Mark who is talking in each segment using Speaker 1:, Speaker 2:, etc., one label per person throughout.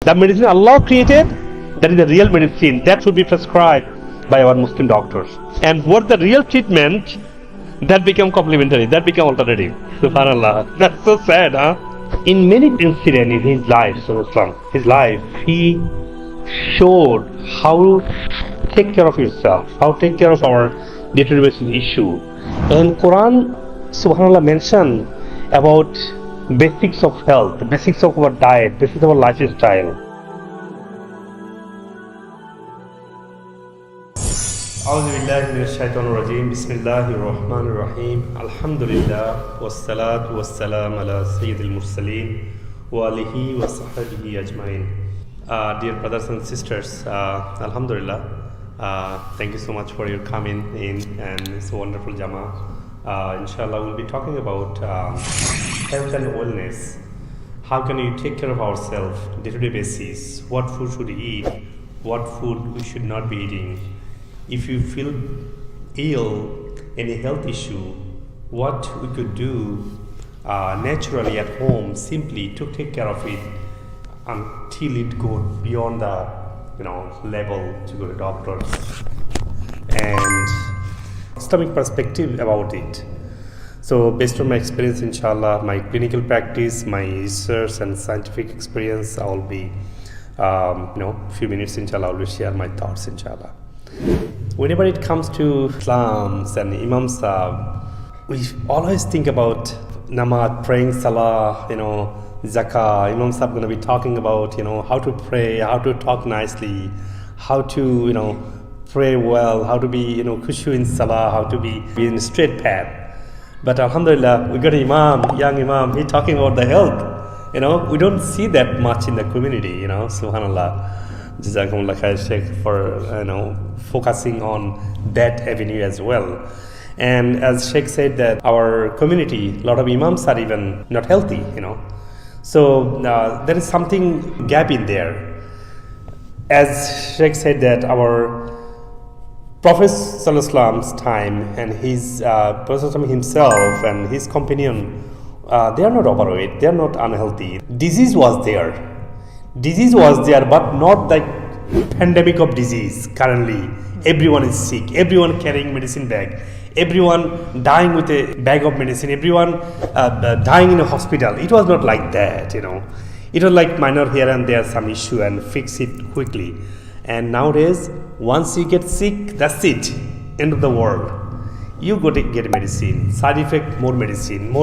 Speaker 1: The medicine Allah created, that is the real medicine, that should be prescribed by our Muslim doctors. And what the real treatment, that become complementary, that become alternative. Subhanallah. That's so sad, huh? In many incidents in his life, he showed how to take care of yourself, how to take care of our deterioration issue. And Quran, subhanallah, mentioned about basics of health, basics of our diet, basics of our lifestyle. أعوذ بالله من الشيطان الرجيم بسم الله الرحمن الرحيم الحمد لله والصلاة والسلام على سيد المرسلين وآله وصحبه أجمعين. Dear brothers and sisters, Alhamdulillah, thank you so much for your coming in, and it's a wonderful Jama. Inshallah, we'll be talking about health and wellness. How can we take care of ourselves day-to-day basis? What food should we eat? What food we should not be eating? If you feel ill, any health issue, what we could do naturally at home, simply to take care of it until it goes beyond the level to go to doctors. And Islamic perspective about it. So based on my experience, inshallah, my clinical practice, my research and scientific experience, I will be few minutes, inshallah, I will share my thoughts, inshallah. Whenever it comes to Islams and Imam Sahib, we always think about namaz, praying salah, zakah. Imam Sahib going to be talking about, how to pray, how to talk nicely, how to, pray well, how to be, khushu in salah, how to be in a straight path. But alhamdulillah, we got an imam, young imam, he talking about the health. We don't see that much in the community, subhanallah. Jazakumullah khair, Sheikh, for focusing on that avenue as well. And as Sheikh said, that our community, a lot of imams are even not healthy, So there is something gap in there. As Sheikh said, that our Prophet Sallallahu time and his Prophet himself and his companion, they are not overweight, they are not unhealthy. Disease was there, but not the pandemic of disease. Currently, everyone is sick, everyone carrying medicine bag, everyone dying with a bag of medicine, everyone dying in a hospital. It was not like that, It was like minor here and there, some issue, and fix it quickly. And nowadays, once you get sick, that's it, end of the world. You go to get medicine, side effect, more medicine.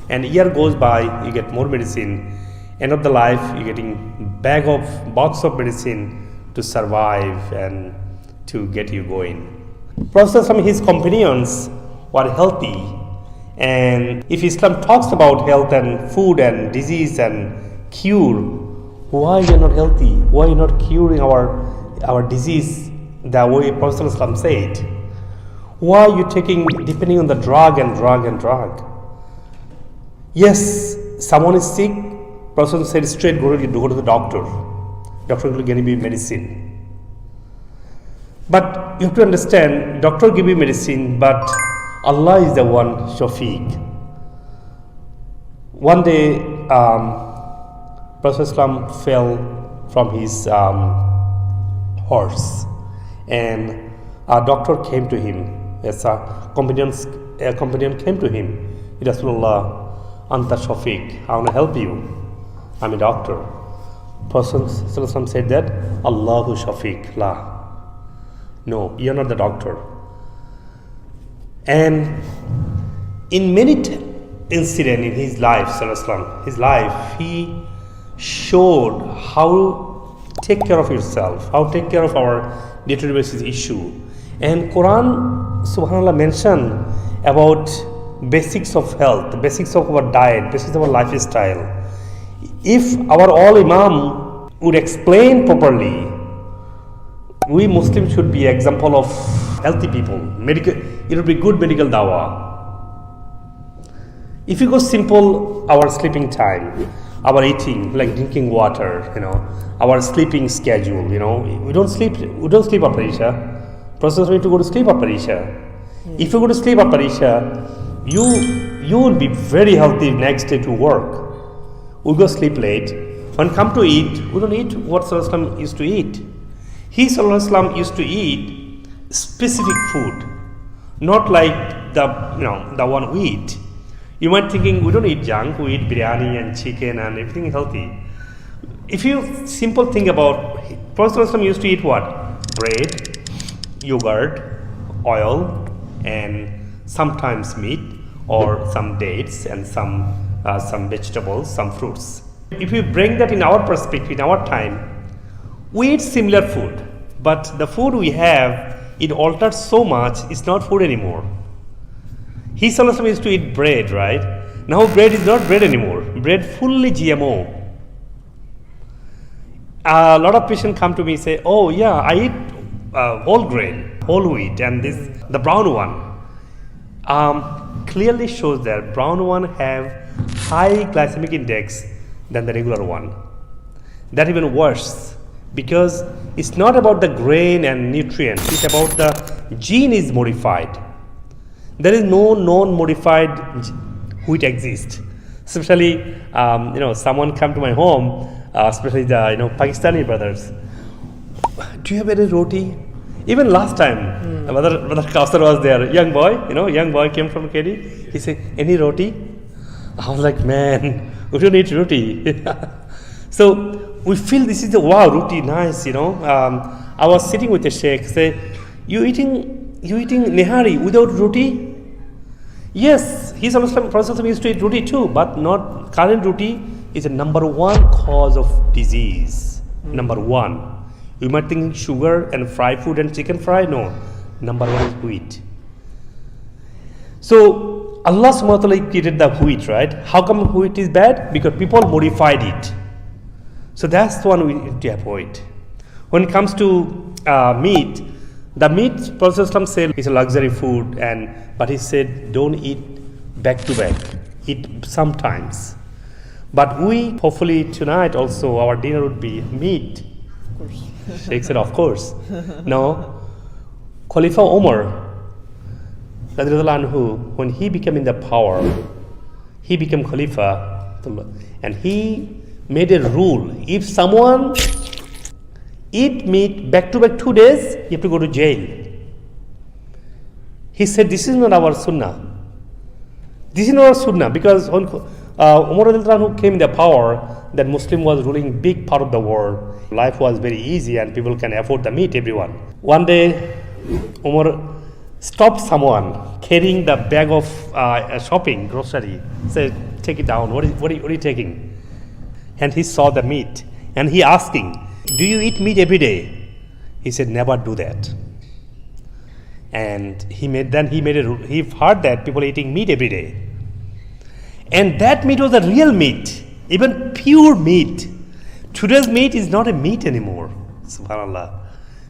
Speaker 1: And year goes by, you get more medicine. End of the life, you're getting box of medicine to survive and to get you going. Prophet and his companions were healthy, and if Islam talks about health and food and disease and cure, why you are not healthy? Why you are not curing our disease the way Prophet Islam said? Why are you depending on the drug? Yes, someone is sick, Prophet said straight, go to the doctor. Doctor will give you medicine. But you have to understand, doctor give you medicine, but Allah is the one Shafiq. One day, Prophet Islam fell from his horse, and a doctor came to him. Yes, a companion came to him. Rasulullah, Anta Shafiq, I want to help you. I'm a doctor. Prophet said that Allahu Shafiq, la. No, you're not the doctor. And in many incidents in his life, he showed how to take care of yourself, how to take care of our day-to-day basis issue. And Quran, subhanallah, mentioned about basics of health, basics of our diet, basics of our lifestyle. If our all imam would explain properly, we Muslims should be example of healthy people. It would be good medical dawah. If you go simple, our sleeping time, our eating, like drinking water, our sleeping schedule, we don't sleep after Isha. Process need to go to sleep after Isha. If you go to sleep after Isha, you will be very healthy next day to work. We go sleep late, When come to eat, we don't eat what Sallallahu used to eat. He Sallallahu used to eat specific food, not like the one we eat. You might thinking we don't eat junk, we eat biryani and chicken and everything healthy. If you simple think about, Prophet Sallallahu used to eat what? Bread, yogurt, oil, and sometimes meat or some dates and some vegetables, some fruits. If you bring that in our perspective, in our time, we eat similar food, but the food we have, it altered so much, it's not food anymore. He Sallallahu used to eat bread, right? Now bread is not bread anymore. Bread fully GMO. A lot of patients come to me and say, oh yeah, I eat whole grain, whole wheat, and the brown one. Clearly shows that brown one have high glycemic index than the regular one. That even worse, because it's not about the grain and nutrients, it's about the gene is modified. There is no non-modified wheat exists. Especially, someone come to my home, especially the Pakistani brothers. Do you have any roti? Even last time, brother Kausar was there, young boy came from KD. He said, any roti? I was like, man, we don't eat roti. So we feel this is roti, nice, I was sitting with the sheikh, say, you eating nehari without roti? Yes, he Prophet used to eat roti too, but not current roti is a number one cause of disease. Number one. You might think sugar and fried food and chicken fry. No, number one is wheat. So Allah subhanahu wa ta'ala created the wheat, right? How come wheat is bad? Because people modified it. So that's the one we need to avoid. When it comes to meat, the meat Prophet said is a luxury food, but he said don't eat back to back. Eat sometimes. But we, hopefully tonight also, our dinner would be meat.
Speaker 2: Of course.
Speaker 1: Sheikh said, of course. No. Khalifa Umar, when he became in the power, he became Khalifa, and he made a rule. If someone eat meat back to back 2 days, you have to go to jail. He said, this is not our sunnah. This is not our sunnah, because when Umar came in the power, that Muslim was ruling big part of the world. Life was very easy and people can afford the meat, everyone. One day, Umar stopped someone carrying the bag of shopping, grocery. Said, take it down, what are you taking? And he saw the meat and he asking, do you eat meat every day? He said, never do that. And he heard that people eating meat every day. And that meat was a real meat, even pure meat. Today's meat is not a meat anymore. Subhanallah.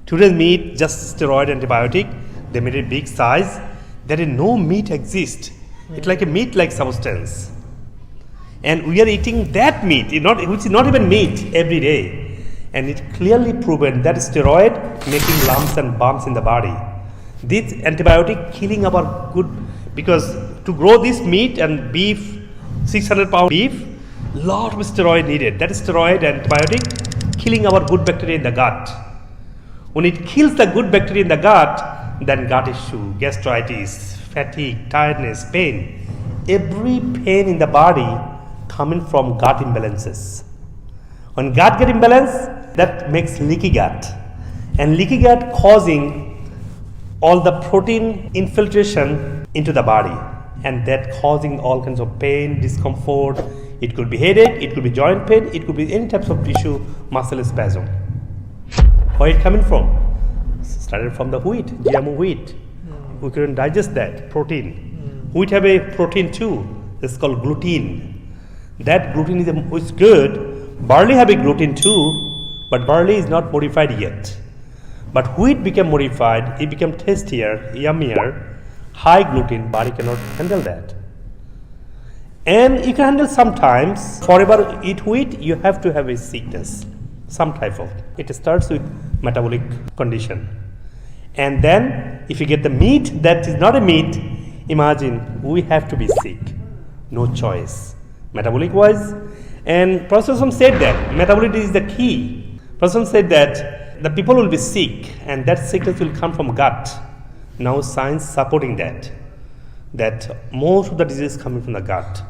Speaker 1: Today's meat, just steroid antibiotic. They made it big size. There is no meat exist. It's like a meat-like substance. And we are eating that meat, which is not even meat, every day. And it clearly proven that steroid making lumps and bumps in the body. This antibiotic killing our good, because to grow this meat and beef, 600-pound beef, lot of steroid needed. That steroid antibiotic killing our good bacteria in the gut. When it kills the good bacteria in the gut, then gut issue, gastritis, fatigue, tiredness, pain. Every pain in the body coming from gut imbalances. When gut get imbalanced, that makes leaky gut. And leaky gut causing all the protein infiltration into the body. And that causing all kinds of pain, discomfort. It could be headache, it could be joint pain, it could be any types of tissue, muscle spasm. Where it coming from? Started from the wheat, GMO wheat. We couldn't digest that protein. Wheat have a protein too. It's called gluten. That gluten is good. Barley have a gluten too, but barley is not modified yet. But wheat became modified. It became tastier, yummier. High gluten, body cannot handle that. And you can handle sometimes. Forever eat wheat, you have to have a sickness, some type of. It starts with metabolic condition. And then if you get the meat that is not a meat, imagine we have to be sick. No choice. Metabolic wise, And Prophet said that metabolism is the key. Prophet said that the people will be sick and that sickness will come from gut. Now science supporting that most of the disease is coming from the gut.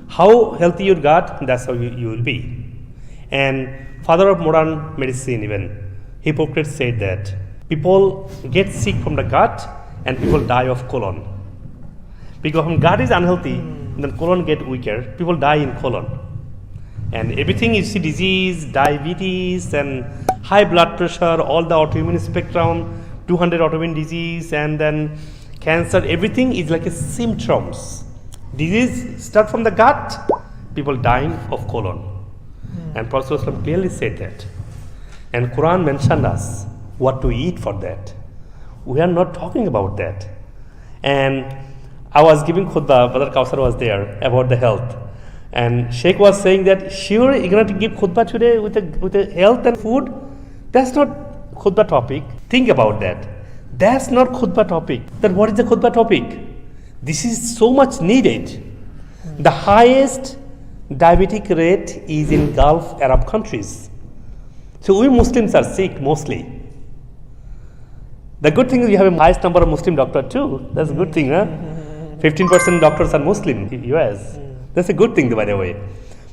Speaker 1: How healthy your gut, that's how you will be. And father of modern medicine even, Hippocrates said that people get sick from the gut and people die of colon. Because when gut is unhealthy, then colon get weaker, people die in colon. And everything you see, disease, diabetes and high blood pressure, all the autoimmune spectrum, 200 autoimmune disease and then cancer, everything is like a symptoms. Disease start from the gut, people dying of colon. And Prophet clearly said that. And Quran mentioned us what to eat for that. We are not talking about that. And I was giving khutbah, Brother Kausar was there, about the health. And Sheikh was saying that, sure, you're going to give khutbah today with the health and food? That's not khutbah topic. Think about that. That's not khutbah topic. Then what is the khutbah topic? This is so much needed. The highest diabetic rate is in Gulf Arab countries. So we Muslims are sick mostly. The good thing is we have a highest number of Muslim doctors too. That's a good thing, huh? 15% doctors are Muslim in US. That's a good thing, by the way.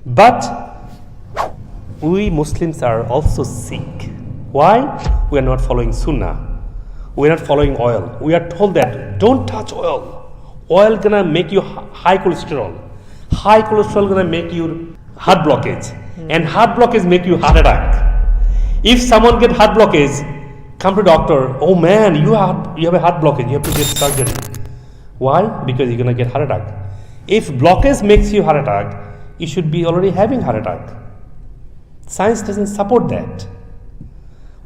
Speaker 1: But we Muslims are also sick. Why? We are not following Sunnah. We are not following oil. We are told that don't touch oil. Oil gonna make you high cholesterol. High cholesterol gonna make you heart blockage. And heart blockage make you heart attack. If someone get heart blockage, come to doctor, oh man, you have a heart blockage, you have to get surgery. Why? Because you're gonna get heart attack. If blockage makes you heart attack, you should be already having heart attack. Science doesn't support that.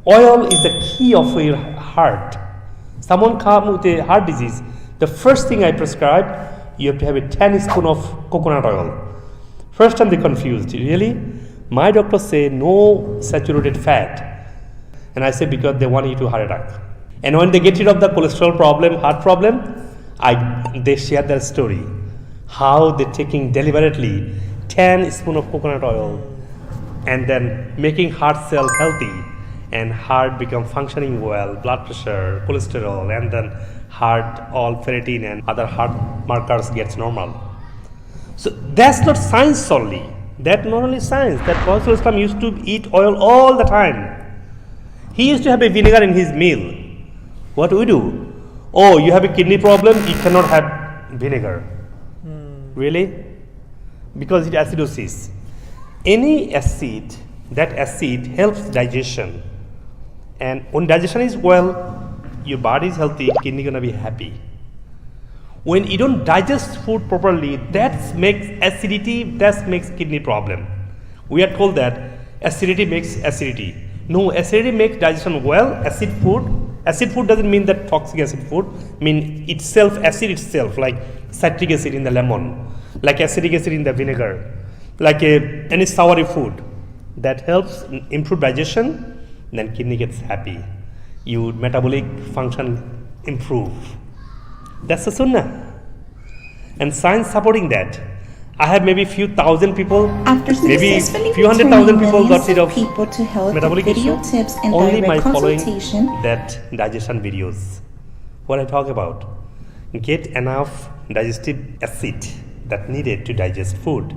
Speaker 1: Oil is the key of your heart. Someone come with a heart disease, the first thing I prescribe, you have to have a 10 spoon of coconut oil. First time they confused, really? My doctor say no saturated fat. And I say because they want you to heart attack. And when they get rid of the cholesterol problem, heart problem, they share their story. How they're taking deliberately 10 spoon of coconut oil and then making heart cell healthy and heart become functioning well, blood pressure, cholesterol, and then heart, all ferritin and other heart markers gets normal. So that's not science only. That not only science. That Prophet Islam used to eat oil all the time. He used to have a vinegar in his meal. What do we do? Oh, you have a kidney problem, you cannot have vinegar. Really? Because it's acidosis. Any acid, that acid helps digestion. And when digestion is well, your body is healthy, kidney gonna be happy. When you don't digest food properly, that makes acidity, that makes kidney problem. We are told that acidity makes acidity. No, acidity makes digestion well. Acid food doesn't mean that toxic acid food, mean itself, acid itself, like citric acid in the lemon, like acidic acid in the vinegar, like any soury food that helps improve digestion, then kidney gets happy. Your metabolic function improve. That's the sunnah. And science supporting that. I have maybe few thousand people, maybe few 100,000 people got rid of metabolic issue only by following that digestion videos. What I talk about, get enough digestive acid that needed to digest food,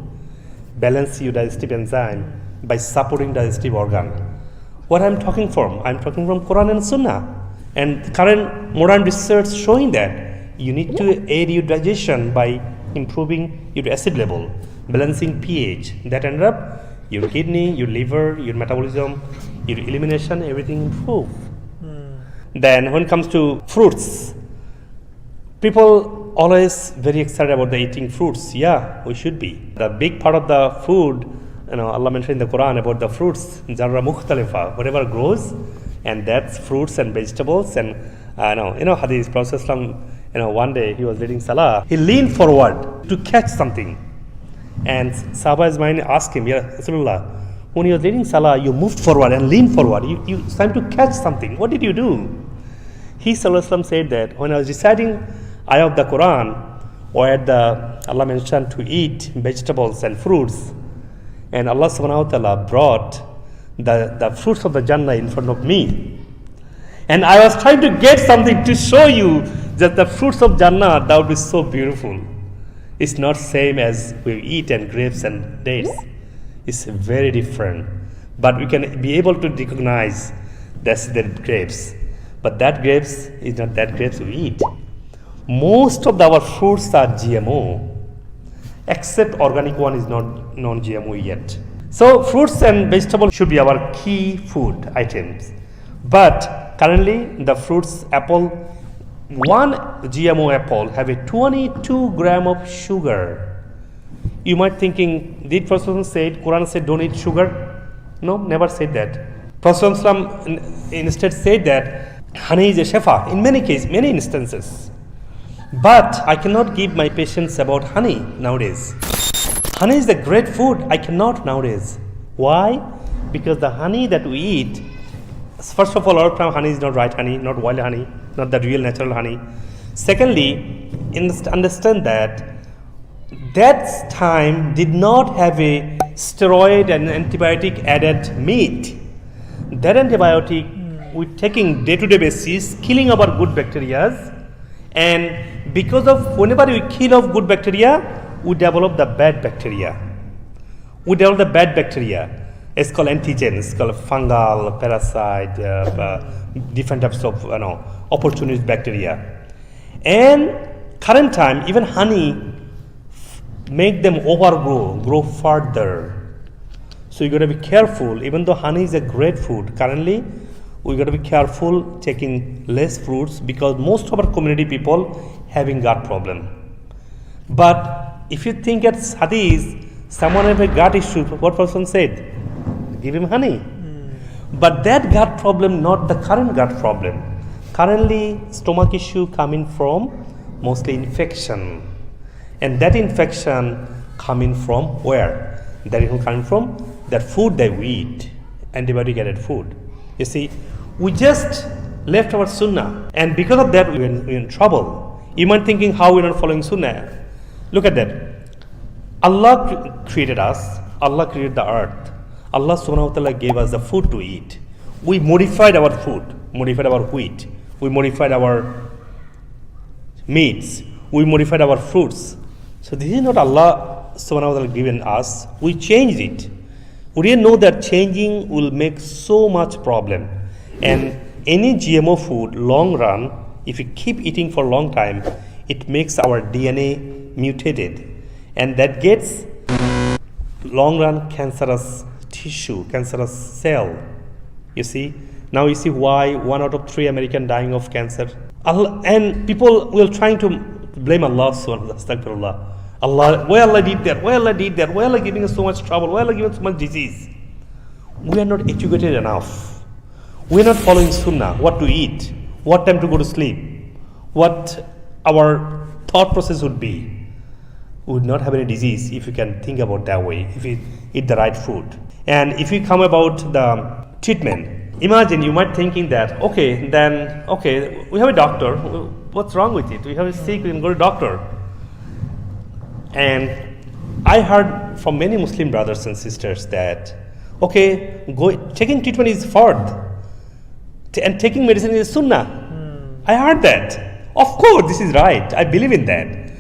Speaker 1: balance your digestive enzyme by supporting digestive organ. What I'm talking from Quran and Sunnah, and current modern research showing that you need to aid your digestion by improving your acid level, balancing pH. That end up your kidney, your liver, your metabolism, your elimination, everything improve. Then when it comes to fruits, people always very excited about the eating fruits. Yeah, we should be. The big part of the food, Allah mentioned in the Quran about the fruits, jarra mukhtalifa, whatever grows, and that's fruits and vegetables. And Hadith, Prophet one day he was reading Salah, he leaned forward to catch something. And Sahaba's mind asked him, Ya Rasulullah, when you were reading Salah, you moved forward and leaned forward. It's time to catch something. What did you do? He Sallallahu said that when I was reciting ayah of the Quran, where Allah mentioned to eat vegetables and fruits, And Allah subhanahu wa ta'ala brought the fruits of the Jannah in front of me. And I was trying to get something to show you that the fruits of Jannah, that would be so beautiful. It's not same as we eat and grapes and dates. It's very different. But we can be able to recognize that's the grapes. But that grapes is not that grapes we eat. Most of our fruits are GMO, except organic one is not non-GMO yet. So fruits and vegetables should be our key food items. But currently the fruits, apple, one GMO apple have a 22 gram of sugar. You might thinking, did Prophet said, Quran said don't eat sugar? No, never said that. Prophet instead said that honey is a shefa in many cases, many instances. But I cannot give my patients about honey nowadays. Honey is a great food. I cannot nowadays. Why? Because the honey that we eat, first of all, a lot of time honey is not right honey, not wild honey, not the real natural honey. Secondly, understand that time did not have a steroid and antibiotic added meat. That antibiotic we're taking day-to-day basis, killing our good bacteria. And because of whenever we kill off good bacteria, we develop the bad bacteria. It's called antigen. It's called fungal, parasite, different types of opportunist bacteria. And current time, even honey make them grow further. So you got to be careful. Even though honey is a great food, currently we got to be careful taking less fruits because most of our community people having gut problem. But if you think at hadith, someone have a gut issue, what person said? Give him honey. But that gut problem, not the current gut problem. Currently, stomach issue coming from mostly infection. And that infection coming from where? That is coming from that food that we eat, antibiotic added food. You see, we just left our sunnah, and because of that, we're in trouble. You might thinking how we're not following sunnah. Look at that. Allah created us. Allah created the earth. Allah subhanahu wa ta'ala gave us the food to eat. We modified our food, modified our wheat. We modified our meats. We modified our fruits. So this is not Allah subhanahu wa ta'ala given us. We changed it. We didn't know that changing will make so much problem. And any GMO food, long run, if you keep eating for a long time, it makes our DNA mutated. And that gets long run cancerous tissue, cancerous cell. You see? Now you see why 1 out of 3 Americans dying of cancer. And people will trying to blame Allah subhanahu wa ta'ala. Allah, why Allah did that? Why Allah did that? Why Allah giving us so much trouble? Why Allah giving us so much disease? We are not educated enough. We are not following sunnah, what to eat, what time to go to sleep, what our thought process would be. We would not have any disease if you can think about that way, if you eat the right food. And if you come about the treatment, imagine you might thinking that, okay, we have a doctor, what's wrong with it? We have a sick, we can go to doctor. And I heard from many Muslim brothers and sisters that, taking treatment is fard, and taking medicine is sunnah. I heard that. Of course, this is right. I believe in that.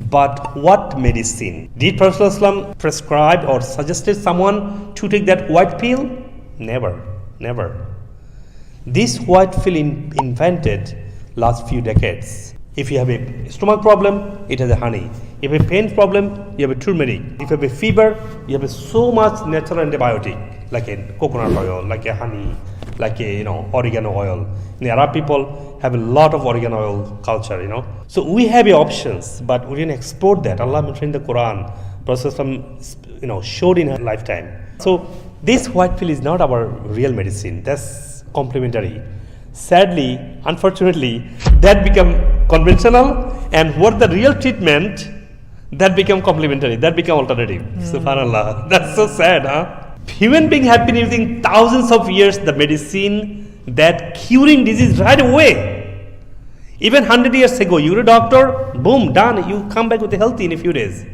Speaker 1: But what medicine? Did Prophet ﷺ prescribe or suggested someone to take that white pill? Never. This white pill invented last few decades. If you have a stomach problem, it has a honey. If you have a pain problem, you have a turmeric. If you have a fever, you have so much natural antibiotic, like a coconut oil, like a honey, like a oregano oil. The Arab people have a lot of oregano oil culture, So we have options, but we didn't export that. Allah mentioned in the Quran, Prophet showed in her lifetime. So this white pill is not our real medicine. That's complementary. Sadly, unfortunately, that become conventional, and what the real treatment, that become complementary, that become alternative. Subhanallah. That's so sad, huh? Human beings have been using thousands of years the medicine that curing disease right away. Even 100 years ago, you're a doctor, boom, done. You come back with healthy in a few days.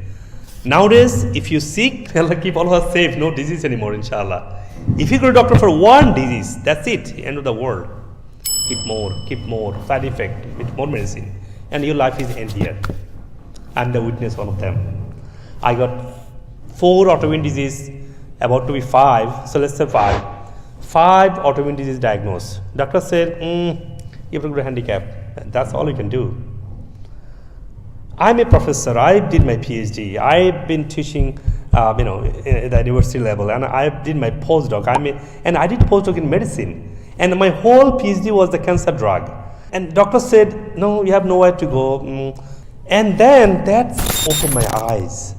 Speaker 1: Nowadays, if you sick, Allah keep all of us safe, no disease anymore, inshallah. If you go to doctor for one disease, that's it, end of the world. Keep more, side effect, with more medicine. And your life is end here. I'm the witness, one of them. I got 4 autoimmune disease, about to be 5, so let's say 5. 5 autoimmune disease diagnosed. Doctor said, you have a good handicap. That's all you can do. I'm a professor. I did my PhD. I've been teaching, at the university level, and I did my postdoc. And I did postdoc in medicine. And my whole PhD was the cancer drug. And doctor said, no, you have nowhere to go. And then that opened my eyes.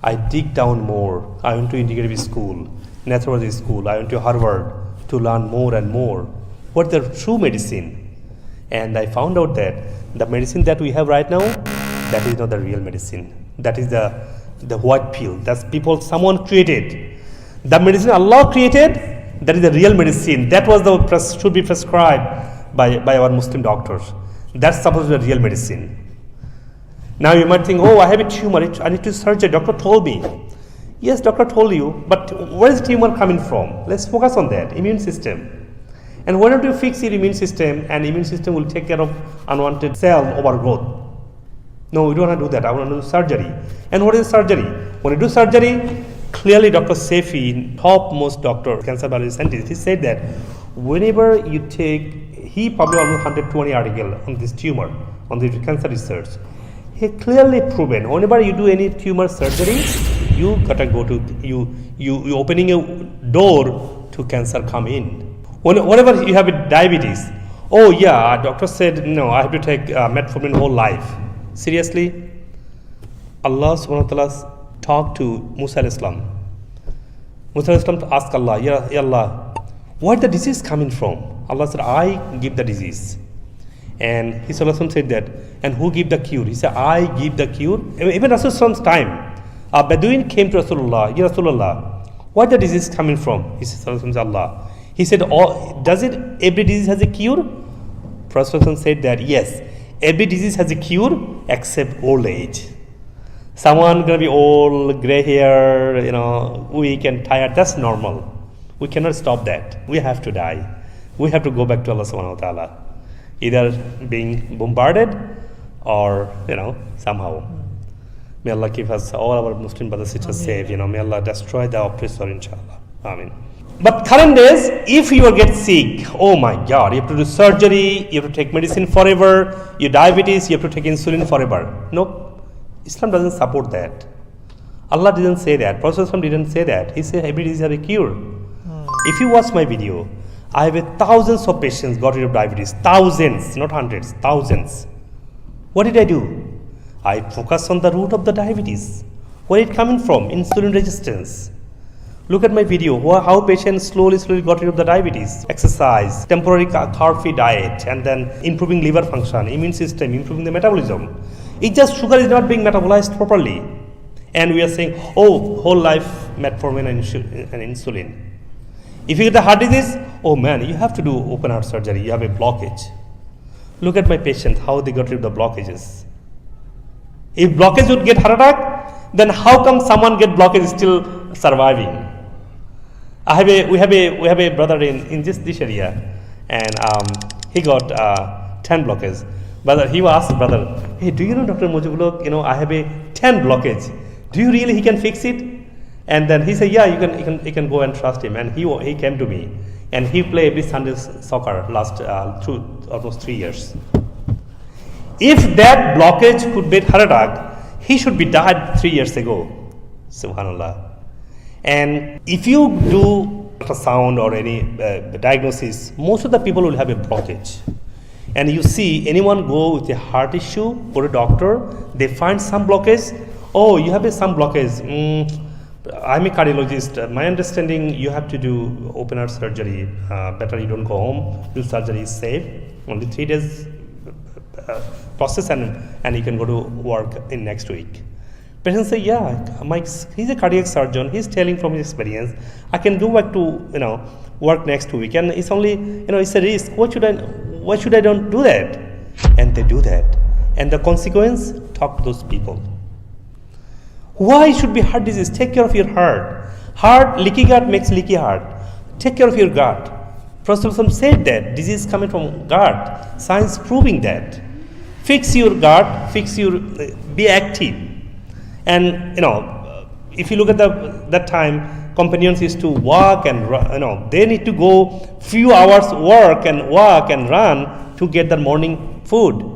Speaker 1: I dig down more. I went to integrative school, naturopathy school. I went to Harvard to learn more and more. What's the true medicine? And I found out that the medicine that we have right now, that is not the real medicine. That is the white pill. That's someone created. The medicine Allah created, that is the real medicine. That was should be prescribed by our Muslim doctors. That's supposed to be the real medicine. Now you might think, I have a tumor, I need to surgery. Doctor told me. Yes, doctor told you, but where is the tumor coming from? Let's focus on that, immune system. And why don't you fix your immune system, and immune system will take care of unwanted cell overgrowth. No, we don't want to do that. I want to do surgery. And what is surgery? When you do surgery, clearly Dr. Sefi, topmost doctor, cancer biology scientist, he said that whenever you he published almost 120 articles on this tumor, on the cancer research. He clearly proven whenever you do any tumor surgery, you gotta go to you opening a door to cancer come in. Whenever you have a diabetes, doctor said no, I have to take metformin whole life. Seriously? Allah subhanahu wa ta'ala talked to Musa alayhi salam. Musa alayhi salam asked Allah, Ya Allah, where the disease coming from? Allah said, I give the disease. And he said that, and who give the cure? He said, I give the cure. Even Rasulullah's time, a Bedouin came to Rasulullah, Ya Rasulullah, where the disease coming from? He said, Allah. He said, does it, every disease has a cure? Prophet said that, yes, every disease has a cure except old age. Someone gonna be old, gray hair, weak and tired, that's normal. We cannot stop that. We have to die. We have to go back to Allah subhanahu wa ta'ala. Either being bombarded or, somehow. May Allah keep us, all our Muslim brothers and sisters safe. May Allah destroy the oppressor, inshallah. Amen. But current days, if you get sick, oh my God, you have to do surgery, you have to take medicine forever, your diabetes, you have to take insulin forever. No, Islam doesn't support that. Allah didn't say that. Prophet didn't say that. He said every disease has a cure. If you watch my video, I have thousands of patients got rid of diabetes. Thousands, not hundreds, thousands. What did I do? I focus on the root of the diabetes. Where it coming from? Insulin resistance. Look at my video, how patients slowly got rid of the diabetes. Exercise, temporary carb-free diet, and then improving liver function, immune system, improving the metabolism. It's just sugar is not being metabolized properly. And we are saying, whole life metformin and insulin. If you get a heart disease, you have to do open heart surgery, you have a blockage. Look at my patients, how they got rid of the blockages. If blockage would get heart attack, then how come someone get blockage still surviving? We have a brother in this area, and he got 10 blockages. But he asked brother, hey, do you know Dr. Mujibullah, I have a 10 blockage. Do you really he can fix it? And then he said, yeah, you can go and trust him. And he came to me, and he played every Sunday soccer last almost 3 years. If that blockage could be heart attack, he should be died 3 years ago. Subhanallah. And if you do ultrasound or any diagnosis, most of the people will have a blockage. And you see anyone go with a heart issue, go to a doctor, they find some blockage. You have some blockage. I'm a cardiologist. My understanding, you have to do open heart surgery. Better you don't go home. Do surgery is safe. Only 3 days process, and you can go to work in next week. Patients say, he's a cardiac surgeon. He's telling from his experience, I can go back to work next week, and it's only it's a risk. Why should I don't do that? And they do that, and the consequence, talk to those people. Why should be heart disease? Take care of your heart. Leaky gut makes leaky heart. Take care of your gut. Prophet said that disease coming from gut. Science proving that. Fix your gut. Be active. And if you look at that time, companions used to walk and run, they need to go few hours walk and run to get their morning food.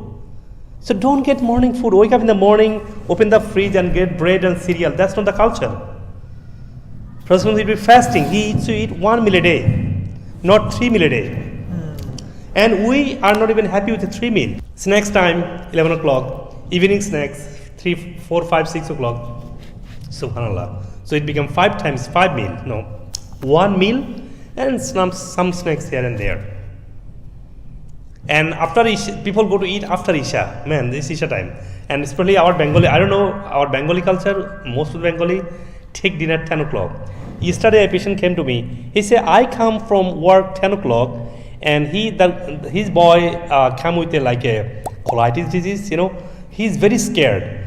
Speaker 1: So don't get morning food. Wake up in the morning, open the fridge and get bread and cereal. That's not the culture. President will be fasting. He needs to eat 1 meal a day, not 3 meal a day. And we are not even happy with the 3 meal. Snacks time, 11 o'clock. Evening snacks, 3, 4, 5, 6 o'clock. Subhanallah. So it became 5 times 5 meal. No, 1 meal and some snacks here and there. And after Isha, people go to eat after Isha. Man, this Isha time. And especially our Bengali, I don't know, our Bengali culture, most of the Bengali take dinner at 10 o'clock. Yesterday a patient came to me. He said, I come from work 10 o'clock and his boy come with a colitis disease, He's very scared.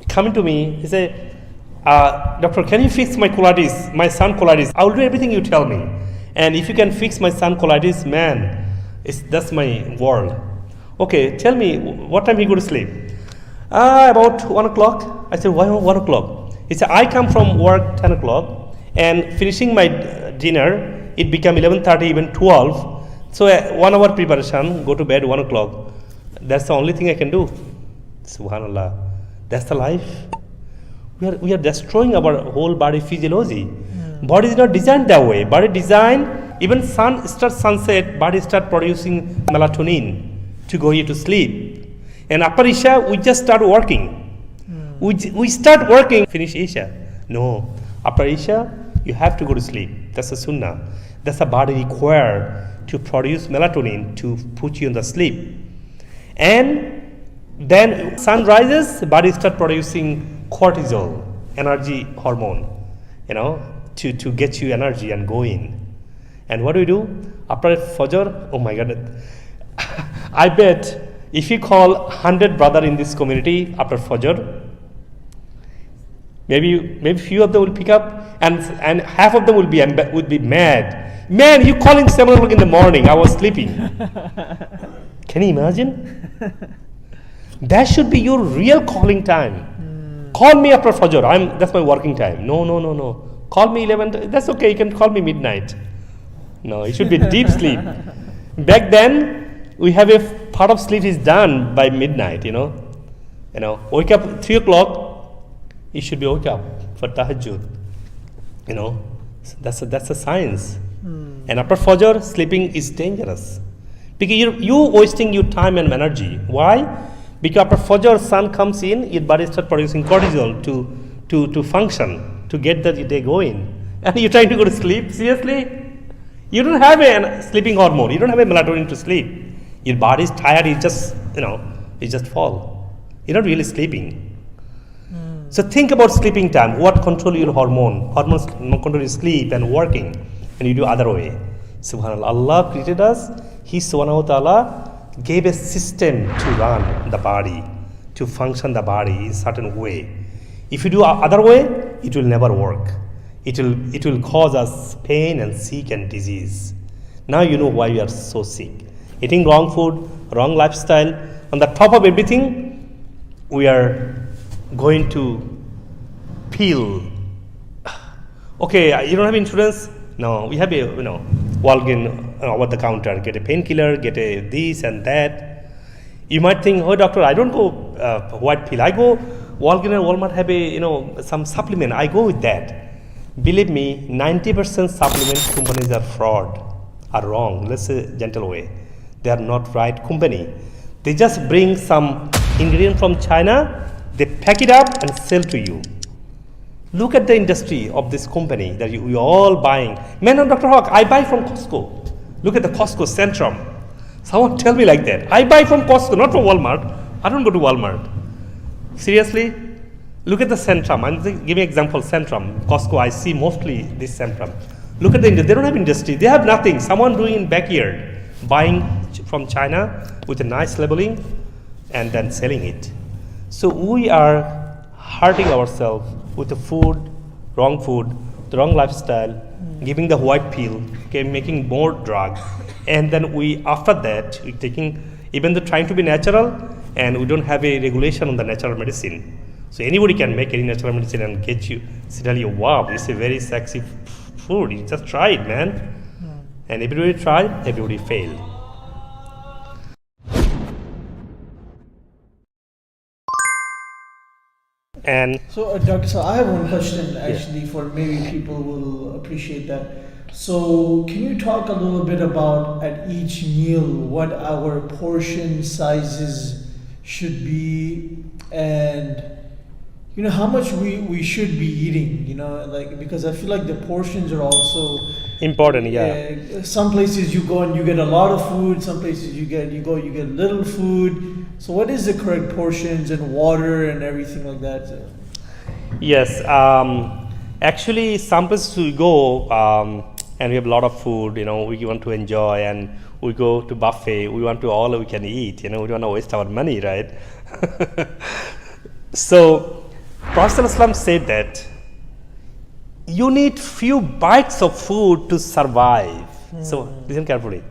Speaker 1: Coming to me, he said, doctor, can you fix my colitis, my son colitis? I will do everything you tell me. And if you can fix my son colitis, man, that's my world. Okay, tell me, what time he go to sleep? About 1 o'clock. I said, why 1 o'clock? He said, I come from work 10 o'clock and finishing my dinner, it become 11:30, even 12. So 1 hour preparation, go to bed 1 o'clock. That's the only thing I can do. Subhanallah. That's the life. We are destroying our whole body physiology. Body is not designed that way. Body designed, even sunset, body start producing melatonin to go here to sleep. And after Isha, we just start working. We start working, finish Isha. No. After Isha, you have to go to sleep. That's the sunnah. That's the body required to produce melatonin to put you in the sleep. And then sun rises, body start producing cortisol, energy hormone, to get you energy and go in. And what do? After Fajr, oh my God, I bet if you call 100 brother in this community after Fajr, maybe few of them will pick up, and half of them would be mad. Man, you calling 7 o'clock in the morning? I was sleeping. Can you imagine? That should be your real calling time. Call me after Fajr. That's my working time. No. Call me 11. That's okay. You can call me midnight. No, it should be deep sleep. Back then, we have a part of sleep is done by midnight. Wake up 3 o'clock. You should be woke up for tahajjud. That's a science. And after Fajr, sleeping is dangerous because you wasting your time and energy. Why? Because after Fajr, sun comes in, your body starts producing cortisol to function, to get the day going. And you're trying to go to sleep? Seriously? You don't have a sleeping hormone. You don't have a melatonin to sleep. Your body is tired. You just fall. You're not really sleeping. So think about sleeping time. What control your hormone? Hormones control your sleep and working. And you do other way. Subhanallah. Allah created us. He subhanahu wa ta'ala gave a system to run the body, to function the body in certain way. If you do other way, it will never work. It will cause us pain and sick and disease. Now you know why you are so sick. Eating wrong food, wrong lifestyle. On the top of everything, we are going to peel. Okay, you don't have insurance? No, we have a walk in over the counter, get a painkiller, get a this and that. You might think, oh doctor, I don't go white pill. I go Walgreens and Walmart have a some supplement. I go with that. Believe me, 90% supplement companies are fraud, are wrong. Let's say gentle way. They are not right company. They just bring some ingredient from China, they pack it up and sell to you. Look at the industry of this company that we are all buying. Man, Dr. Haque, I buy from Costco. Look at the Costco Centrum. Someone tell me like that. I buy from Costco, not from Walmart. I don't go to Walmart. Seriously? Look at the Centrum. I'm giving example Centrum. Costco, I see mostly this Centrum. Look at the industry. They don't have industry. They have nothing. Someone doing in backyard, buying from China with a nice labeling and then selling it. So we are hurting ourselves with the food, wrong food, the wrong lifestyle, giving the white pill, okay, making more drug, and then we after that we taking even though trying to be natural, and we don't have a regulation on the natural medicine. So anybody can make any natural medicine and get you, tell you, wow, this is a very sexy food. You just try it, man. And everybody tried, everybody failed. And
Speaker 2: so, Doctor, so I have one question actually for maybe people will appreciate that. So, can you talk a little bit about at each meal what our portion sizes should be, and how much we should be eating? Like, because I feel like the portions are also
Speaker 1: important. Yeah.
Speaker 2: Some places you go and you get a lot of food. Some places you get little food. So what is the correct portions and water and everything like that?
Speaker 1: Yes. Actually, some places we go and we have a lot of food. We want to enjoy, and we go to buffet. We want to all we can eat. We don't want to waste our money, right? So, Prophet ﷺ said that you need few bites of food to survive. So listen carefully.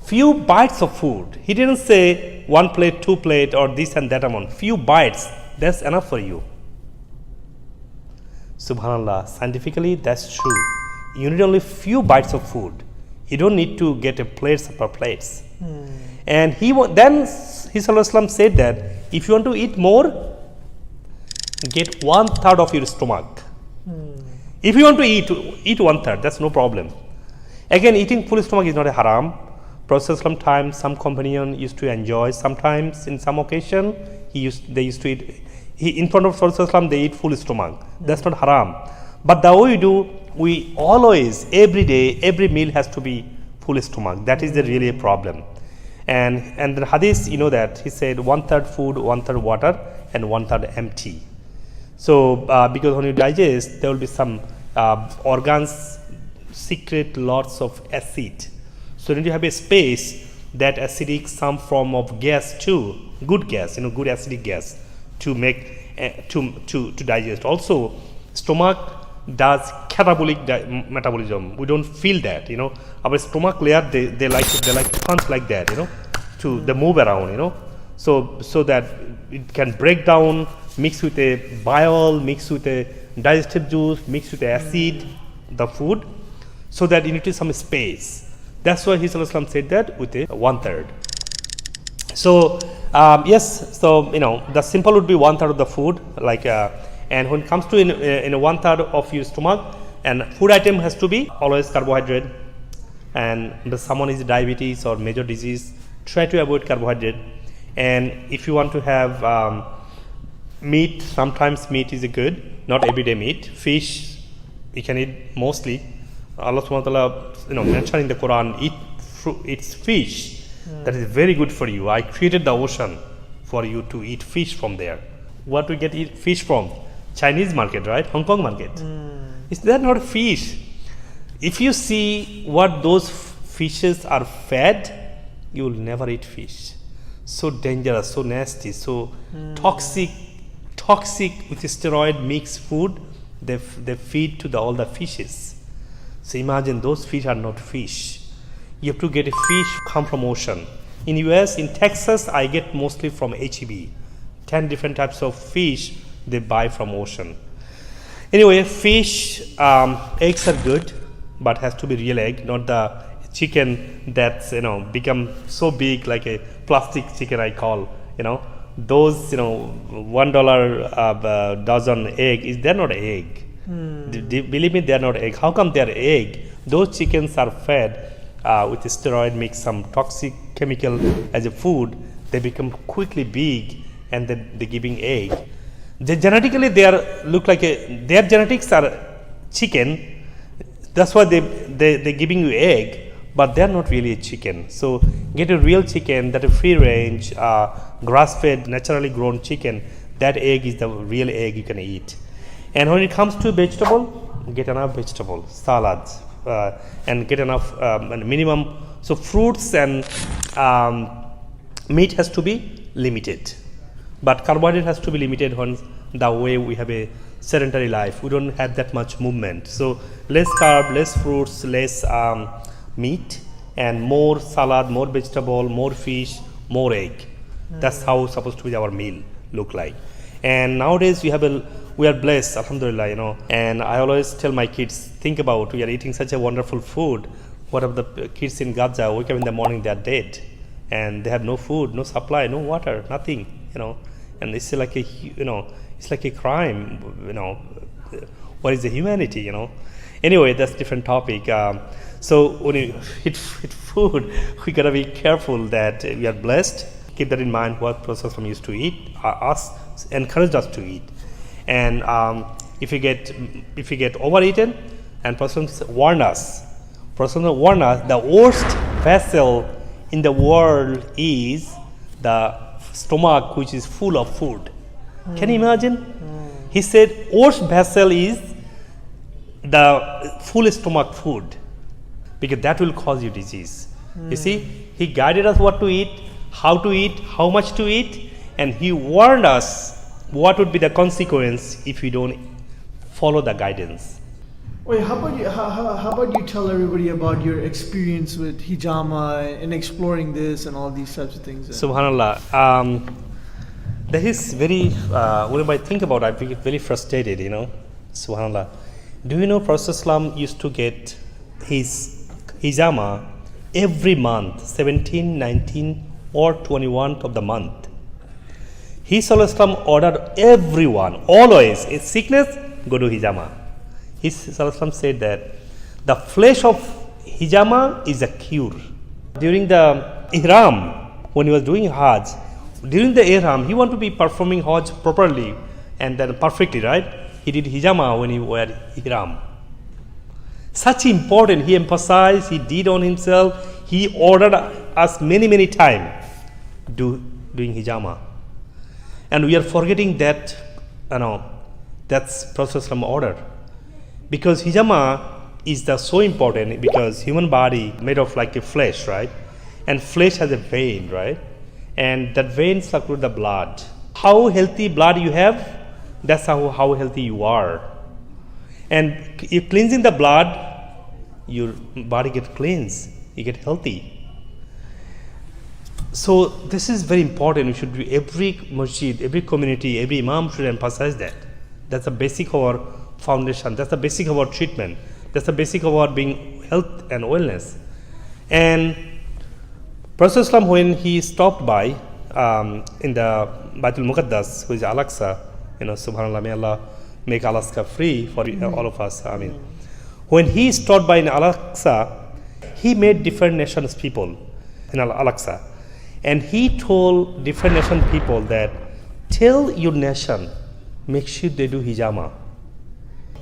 Speaker 1: Few bites of food. He didn't say 1 plate, 2 plate, or this and that amount. Few bites, that's enough for you. Subhanallah, scientifically that's true. You need only few bites of food. You don't need to get a plates per plates. And then His Sallallahu said that if you want to eat more, get 1/3 of your stomach. If you want to eat 1/3, that's no problem. Again, eating full stomach is not a haram. Prophet sometimes some companion used to enjoy. Sometimes in some occasion they used to eat. In front of Prophet they eat full stomach. That's not haram. But the way we always every day every meal has to be full stomach. That is really a problem. And the hadith, that he said 1/3 food, 1/3 water, and 1/3 empty. So because when you digest, there will be some organs secrete lots of acid. So you need to have a space that acidic, some form of gas too, good gas, good acidic gas to make to digest. Also, stomach does catabolic metabolism. We don't feel that, Our stomach layer they like punch like that, they move around, so that it can break down, mix with a bile, mix with a digestive juice, mix with acid, the food, so that you need some space. That's why His Islam said that with a 1/3. So yes, so the simple would be 1/3 of the food, and when it comes to in a 1/3 of your stomach, and food item has to be always carbohydrate. And if someone is diabetes or major disease, try to avoid carbohydrate. And if you want to have meat, sometimes meat is good, not everyday meat. Fish, you can eat mostly. Allah subhanahu wa ta'ala, mentioned in the Quran, eats fish. That is very good for you. I created the ocean for you to eat fish from there. What we get eat fish from? Chinese market, right? Hong Kong market. Is that not fish? If you see what those fishes are fed, you will never eat fish. So dangerous, so nasty, so toxic with steroid mixed food. They feed to all the fishes. So imagine those fish are not fish. You have to get a fish come from ocean. In US, in Texas, I get mostly from HEB. 10 different types of fish they buy from ocean. Anyway, fish, eggs are good, but has to be real egg, not the chicken that's become so big like a plastic chicken I call. Those $1 dozen egg they're not egg. Believe me, they're not egg. How come they're egg? Those chickens are fed with steroid mix, some toxic chemical as a food. They become quickly big, and then they're giving egg. Genetically their genetics are chicken. That's why they're giving you egg, but they're not really a chicken. So get a real chicken that is free range, grass-fed, naturally grown chicken. That egg is the real egg you can eat. And when it comes to vegetable, get enough vegetable, salads, and get enough minimum. So fruits and meat has to be limited, but carbohydrate has to be limited when the way we have a sedentary life. We don't have that much movement. So less carb, less fruits, less meat, and more salad, more vegetable, more fish, more egg. That's how it's supposed to be our meal look like. And nowadays we are blessed, alhamdulillah, And I always tell my kids, think about, we are eating such a wonderful food. What of the kids in Gaza wake up in the morning, they are dead, and they have no food, no supply, no water, nothing, And it's like it's like a crime, What is the humanity, Anyway, that's a different topic. So when you eat food, we gotta be careful that we are blessed. Keep that in mind. What Prophet used to eat, us encouraged us to eat, and if you get overeaten, and Prophet warned us. The worst vessel in the world is the stomach, which is full of food. Can you imagine? He said, worst vessel is the full stomach food, because that will cause you disease. You see, he guided us what to eat, how much to eat, and he warned us what would be the consequence if we don't follow the guidance.
Speaker 2: Wait, how about you tell everybody about your experience with hijama and exploring this and all these types of things?
Speaker 1: Subhanallah. That is very, whenever I think about it, I get very frustrated, Subhanallah. Do you know Prophet ﷺ used to get his hijama every month, 17, 19 or 21st of the month. He ﷺ ordered everyone, always, in sickness, go to hijama. He ﷺ said that the flesh of hijama is a cure. During the ihram, when he was doing Hajj, during the ihram, he wanted to be performing Hajj properly and then perfectly, right? He did hijama when he wore ihram. Such important, he emphasized, he did on himself, he ordered us many times doing hijama. And we are forgetting that, that's Prophet ﷺ order. Because hijama is so important, because human body made of like a flesh, right? And flesh has a vein, right? And that vein circulates the blood. How healthy blood you have, that's how healthy you are. And if cleansing the blood, your body gets cleansed, you get healthy. So this is very important. We should do, every masjid, every community, every imam should emphasize that. That's the basic of our foundation. That's the basic of our treatment. That's the basic of our being health and wellness. And Prophet ﷺ, when he stopped by in the Baitul Muqaddas, which is Al-Aqsa, Subhanallah, may Allah make Al-Aqsa free for all of us. Ameen. When he stopped by in Al-Aqsa, he made different nations people in Al-Aqsa. And he told different nation people that, tell your nation, make sure they do hijama.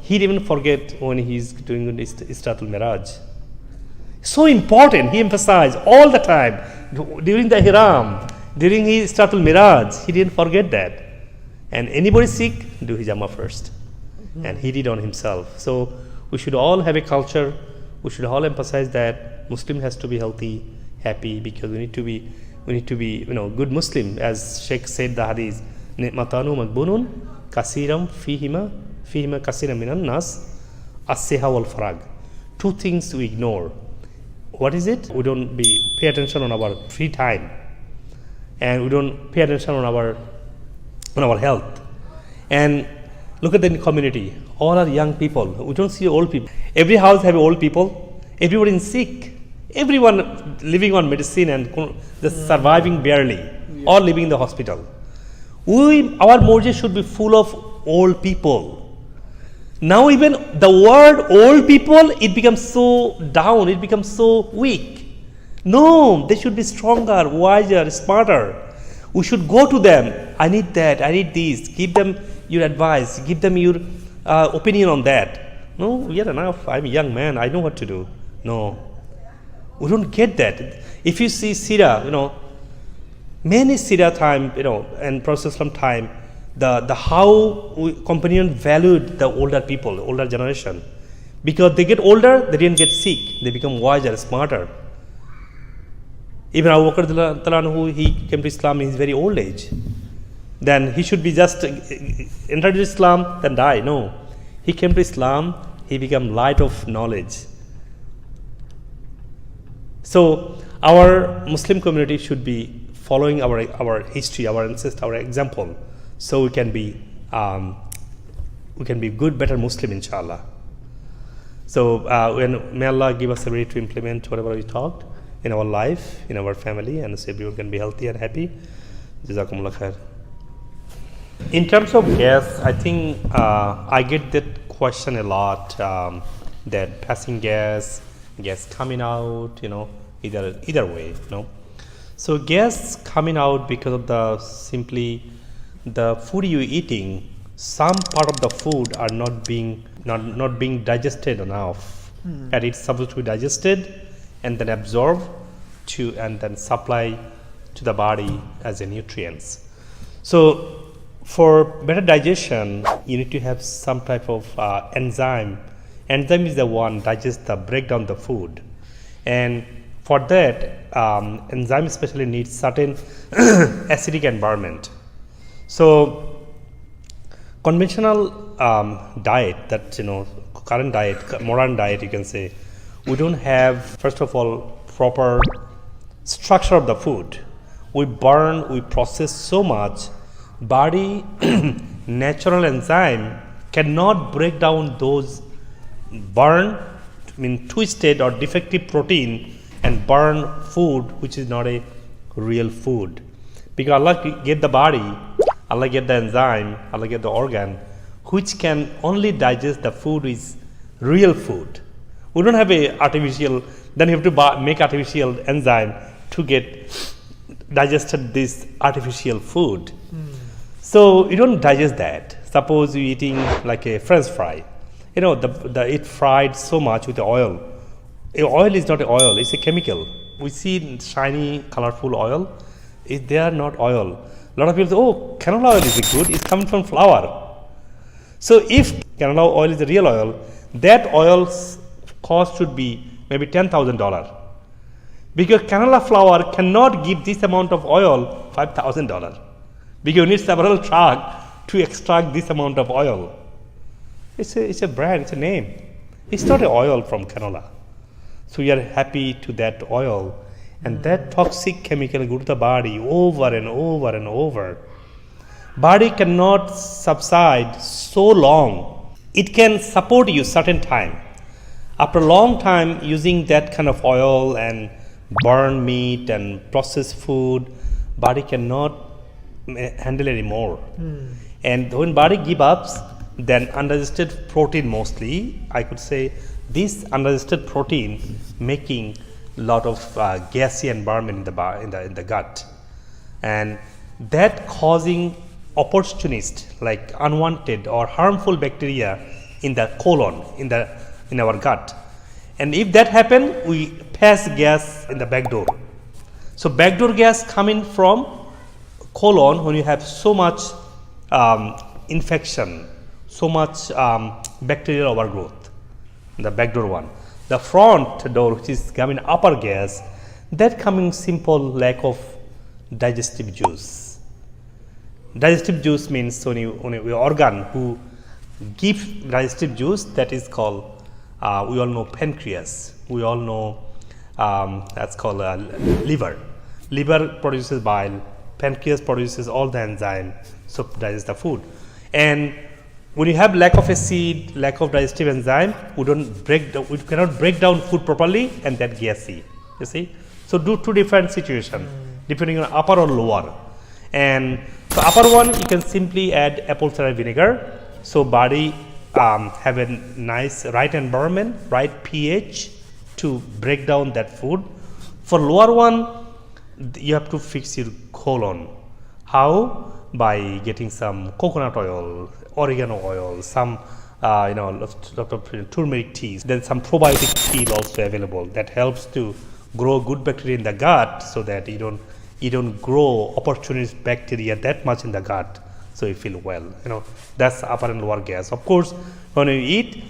Speaker 1: He didn't forget when he's doing Istratul Miraj. So important, he emphasized all the time. During the Hiram, during his Istratul Miraj, he didn't forget that. And anybody sick, do hijama first. And he did on himself. So we should all have a culture, we should all emphasize that Muslim has to be healthy, happy, because we need to be good Muslim. As Sheikh said the hadith, Ni'matanu magbunun kasiram fihima kasiram minan nas as-siha wal farag. Two things we ignore. What is it? We don't pay attention on our free time, and we don't pay attention on our health. And look at the community. All are young people. We don't see old people. Every house have old people. Everybody is sick. Everyone living on medicine and just surviving barely, or living in the hospital. Our masjid should be full of old people. Now even the word old people, it becomes so down, it becomes so weak. No, they should be stronger, wiser, smarter. We should go to them. I need that, I need this. Give them your advice, give them your opinion on that. No, we are enough. I'm a young man, I know what to do. No, we don't get that. If you see Sirah, many Sirah time, and Prophet time, the how companion valued the older people, older generation, because they get older, they didn't get sick, they become wiser, smarter. Even Abu Bakr, he came to Islam in his very old age. then he should be just introduce Islam, then die. No. He came to Islam, he became light of knowledge. So our Muslim community should be following our history, our ancestors, our example, so we can be good, better Muslim, inshallah. So may Allah give us the way to implement whatever we talked in our life, in our family, and so everyone can be healthy and happy. Jazakumullah khair. In terms of gas, I think I get that question a lot, that passing gas coming out, either way, So gas coming out because of the food you're eating, some part of the food are not being digested enough, and it's supposed to be digested and then absorbed and then supply to the body as a nutrients. So for better digestion, you need to have some type of enzyme. Enzyme is the one break down the food, and for that enzyme especially needs certain acidic environment. So conventional diet, that current diet, modern diet, you can say, we don't have, first of all, proper structure of the food. We burn, we process so much, body natural enzyme cannot break down those twisted or defective protein and burn food which is not a real food. Because Allah gave the body, Allah gave the enzyme, Allah gave the organ which can only digest the food is real food. We don't have a artificial, then you have to make artificial enzyme to get digested this artificial food. So you don't digest that. Suppose you're eating like a French fry. It fried so much with the oil. Oil is not oil, it's a chemical. We see shiny, colorful oil. They are not oil. A lot of people say, oh, canola oil is good, it's coming from flour. So if canola oil is the real oil, that oil's cost should be maybe $10,000. Because canola flour cannot give this amount of oil $5,000. Because you need several trucks to extract this amount of oil. It's a brand, it's a name. It's not an oil from canola. So we are happy to that oil, and that toxic chemical go to the body over and over and over. Body cannot subside so long. It can support you certain time. After a long time using that kind of oil and burn meat and processed food, body cannot handle anymore. And when body gives up, then undigested protein mostly, I could say, this undigested protein making a lot of gassy environment in the gut, and that causing opportunist like unwanted or harmful bacteria in the colon, in our gut. And if that happen, we pass gas in the back door. So backdoor gas coming from colon when you have so much infection, so much bacterial overgrowth. The backdoor one. The front door, which is coming upper gas, that coming simple lack of digestive juice. Digestive juice means when your organ who gives digestive juice, that is called, we all know pancreas. We all know that's called liver. Liver produces bile. Pancreas produces all the enzyme, so digest the food. And when you have lack of acid, lack of digestive enzyme, we cannot break down food properly, and that gassy. You see, so two different situations depending on upper or lower. And the upper one, you can simply add apple cider vinegar, so body have a nice right environment, right pH to break down that food. For lower one, you have to fix your colon. How? By getting some coconut oil, oregano oil, some lot of turmeric teas. Then some probiotic tea is also available that helps to grow good bacteria in the gut, so that you don't grow opportunist bacteria that much in the gut, so you feel well. That's upper and lower gas. Of course, when you eat,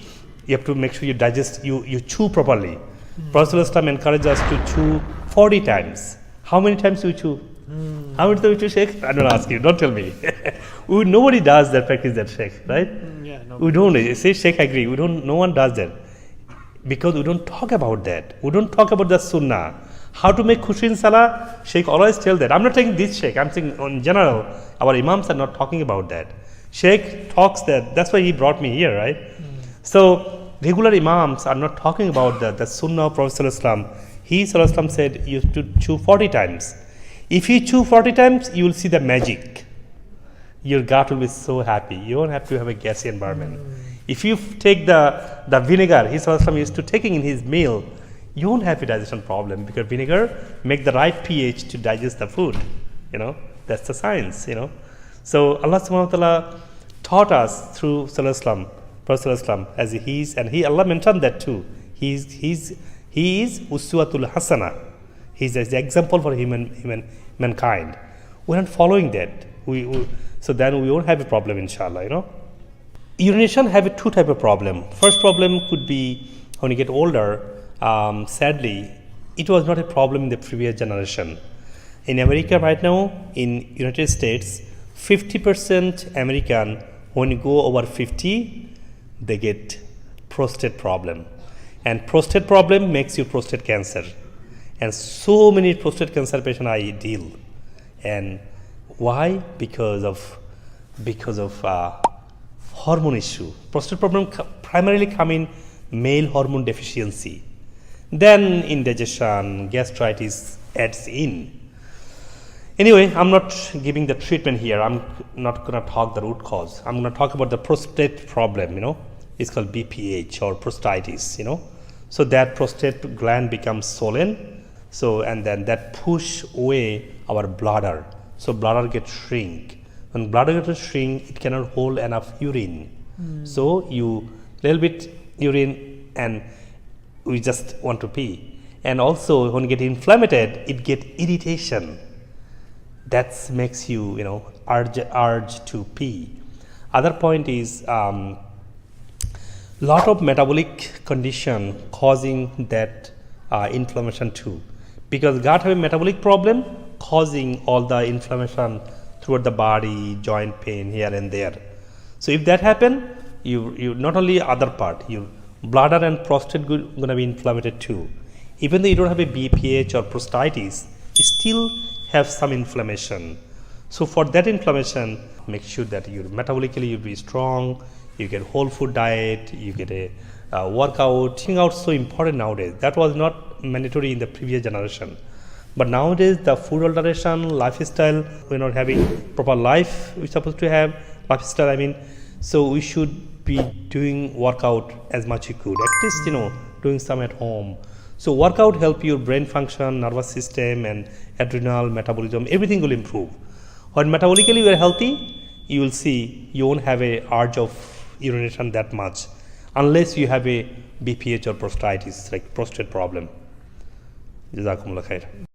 Speaker 1: you have to make sure you digest, you chew properly. Prophet ﷺ encouraged us to chew 40 times. How many times you chew? How many times you shake? I don't ask you. Don't tell me. Nobody does that, practice that shake, right?
Speaker 2: Yeah, no.
Speaker 1: We don't say shake. I agree. No one does that because we don't talk about that. We don't talk about the sunnah. How to make khushi in salah? Sheikh always tell that. I'm not saying this sheikh. I'm saying in general, our imams are not talking about that. Sheikh talks that. That's why he brought me here, right? So regular imams are not talking about the sunnah of Prophet ﷺ. He ﷺ said you have to chew 40 times. If you chew 40 times, you will see the magic. Your gut will be so happy. You don't have to have a gassy environment. If you take the vinegar, he ﷺ used to taking in his meal, you won't have a digestion problem because vinegar make the right pH to digest the food. That's the science. So Allah subhanahu wa ta'ala taught us through Prophet ﷺ as he is, and Allah mentioned that too. He is uswatul hasana. He's the example for mankind. We're not following that. So then we won't have a problem, inshallah. Urination have two type of problem. First problem could be when you get older. Sadly, it was not a problem in the previous generation. In America right now, in United States, 50% American, when you go over 50, they get prostate problem. And prostate problem makes you prostate cancer. And so many prostate cancer patients I deal. And why? Because of hormone issue. Prostate problem primarily come in male hormone deficiency. Then indigestion, gastritis adds in. Anyway, I'm not giving the treatment here. I'm not going to talk the root cause. I'm going to talk about the prostate problem, It's called BPH or prostatitis, So that prostate gland becomes swollen. So, and then that push away our bladder. So bladder gets shrink. When bladder gets shrink, it cannot hold enough urine. So you little bit urine and we just want to pee. And also when you get inflamed, it get irritation. That makes you, urge to pee. Other point is lot of metabolic condition causing that inflammation too. Because gut have a metabolic problem causing all the inflammation throughout the body, joint pain here and there. So if that happen, you not only other part, your bladder and prostate gonna be inflamed too. Even though you don't have a BPH or prostatitis, you still have some inflammation. So for that inflammation, make sure that you metabolically you be strong, you get whole food diet, you get a workout. Working out so important nowadays. That was not mandatory in the previous generation. But nowadays the food alteration, lifestyle, we're not having proper life we're supposed to have, lifestyle so we should be doing workout as much you could. At least, doing some at home. So workout help your brain function, nervous system and adrenal, metabolism, everything will improve. When metabolically you are healthy, you will see you won't have a urge of urination that much unless you have a BPH or prostatitis, like prostate problem. Jazakumullah khair.